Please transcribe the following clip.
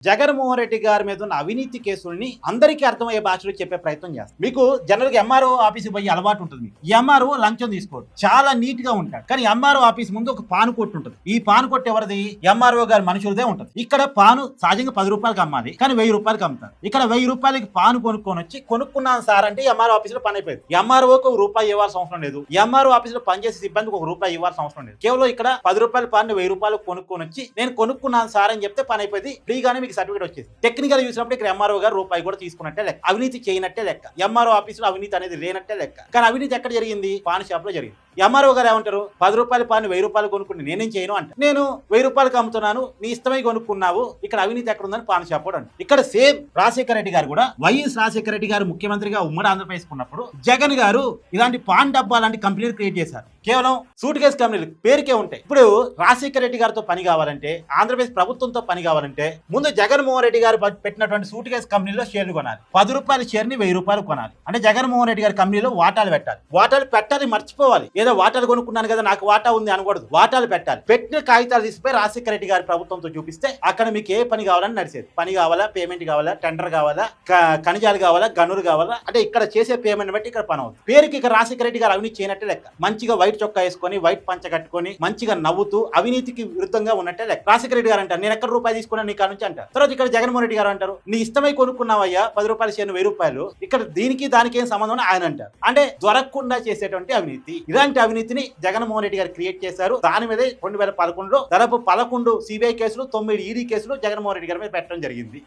జగన్మోహన్ రెడ్డి గారి మీద ఉన్న అవినీతి కేసుల్ని అందరికీ అర్థమయ్యే భాషలో చెప్పే ప్రయత్నం చేస్తాం. మీకు జనరల్ గా ఎంఆర్ఓ ఆఫీస్కి పోయి అలవాటు ఉంటుంది. ఈ ఎంఆర్ఓ లంచం తీసుకోడు, చాలా నీట్ గా ఉంటాడు. కానీ ఎంఆర్ఓ ఆఫీస్ ముందు ఒక పాను కొట్టు ఉంటుంది. ఈ పాను కొట్టు ఎవరిది? ఎంఆర్ఓ గారి మనుషులదే ఉంటుంది. ఇక్కడ పాను సహజంగా 10 రూపాయలకి అమ్మాలి, కానీ 1000 రూపాయలకి అమ్ముతారు. ఇక్కడ 1000 రూపాయలకి పాను కొనుక్కొని వచ్చి కొనుక్కున్నాను సార్ అంటే ఎంఆర్ఓ ఆఫీస్ లో పని అయిపోయింది. ఎంఆర్ఓకి ₹1 ఇవ్వాల్సిన అవసరం లేదు. ఎంఆర్ఓ ఆఫీస్ లో పనిచేసే సిబ్బందికి ₹1 ఇవ్వాల్సిన అవసరం లేదు. కేవలం ఇక్కడ 10 రూపాయల పాను 1000 రూపాయలు కొనుక్కొని వచ్చి నేను కొనుక్కున్నాను సార్ అని చెప్తే పని అయిపోయింది. ఫ్రీగానే మీకు సర్టిఫికేట్ వచ్చేది. టెక్నికల్ చూసినప్పుడు ఇక్కడ ఎంఆర్ఓ గారు ₹1 కూడా తీసుకున్నట్టే లెక్క, అవినీతి చేయనట్టే లెక్క. ఎంఆర్ఓ ఆఫీసులో అవినీతి అనేది లేనట్టే లెక్క. కానీ అవినీతి ఎక్కడ జరిగింది? పాన్ షాప్ లో జరిగింది. ఎంఆర్ఓ గారు ఏమంటారు? 10 రూపాయల పాన్ 1000 రూపాయలు కొనుక్కుని నేనేం చేయను అంటే, నేను 1000 రూపాయలకి అమ్ముతున్నాను, నీ ఇష్టమై కొనుక్కున్నావు, ఇక్కడ అవినీతి ఎక్కడ ఉందని పాన్ షాప్ కూడా. ఇక్కడ సేమ్ రాజశేఖర రెడ్డి గారు కూడా, వైఎస్ రాజశేఖర రెడ్డి గారు ముఖ్యమంత్రిగా ఉమ్మడి ఆంధ్రప్రదేశ్ ఉన్నప్పుడు జగన్ గారు ఇలాంటి పాన్ డబ్బా లాంటి కంపెనీలు క్రియేట్ చేశారు. కేవలం సూట్ కేసు కంపెనీలు పేరుకే ఉంటాయి. ఇప్పుడు రాజశేఖర రెడ్డి గారితో పని కావాలంటే, ఆంధ్రప్రదేశ్ ప్రభుత్వంతో పని కావాలంటే ముందు జగన్మోహన్ రెడ్డి గారు పెట్టినటువంటి సూట్ కేసు కంపెనీలో షేర్లు కొనాలి. 10 రూపాయల షేర్ని 1000 రూపాయలు కొనాలి. అంటే జగన్మోహన్ రెడ్డి గారి కంపెనీలో వాటాలు పెట్టాలి. వాటాలు పెట్టాలి, మర్చిపోవాలి. ఏదో వాటాలు కొనుక్కున్నాను కదా నాకు వాటా ఉంది అనకూడదు. వాటాలు పెట్టాలి. పెట్టిన కాగితాలు తీసిపోయి రాజశేఖర రెడ్డి గారి ప్రభుత్వంతో చూపిస్తే అక్కడ మీకు ఏ పని కావాలని నడిచేది. పని కావాలా, పేమెంట్ కావాలా, టెండర్ కావాలా, ఖనిజాలు కావాలా, గనులు కావాలా, అంటే ఇక్కడ చేసే పేమెంట్ బట్టి ఇక్కడ పని అవుతుంది. పేరుకి ఇక్కడ రాజశేఖర రెడ్డి గారు అవినీతి చేయనట్టే లెక్క. మంచిగా వైట్ చొక్కా వేసుకొని, వైట్ పంచ కట్టుకొని, మంచిగా నవ్వుతూ అవినీతికి విరుద్ధంగా ఉన్నట్టే లెక్క. రాజశేఖర రెడ్డి గారు అంటారు, నేను ఎక్కడ రూపాయి తీసుకున్నాను నీ కాడ నుంచి అంటారు. తర్వాత ఇక్కడ జగన్మోహన్ రెడ్డి గారు అంటారు, నీ ఇష్టమై కొనుక్కున్నావయ్యా 10 రూపాయల షేర్ 1000 రూపాయలు, ఇక్కడ దీనికి దానికి ఏం సంబంధం అని ఆయన అంటారు. అంటే దొరకకుండా చేసేటువంటి అవినీతి. ఇలాంటి అవినీతిని జగన్మోహన్ రెడ్డి గారు క్రియేట్ చేశారు. దాని మీద 2011లో దాదాపు 11 సిబిఐ కేసులు, 9 ఈడీ కేసులు జగన్మోహన్ రెడ్డి గారి మీద పెట్టడం జరిగింది.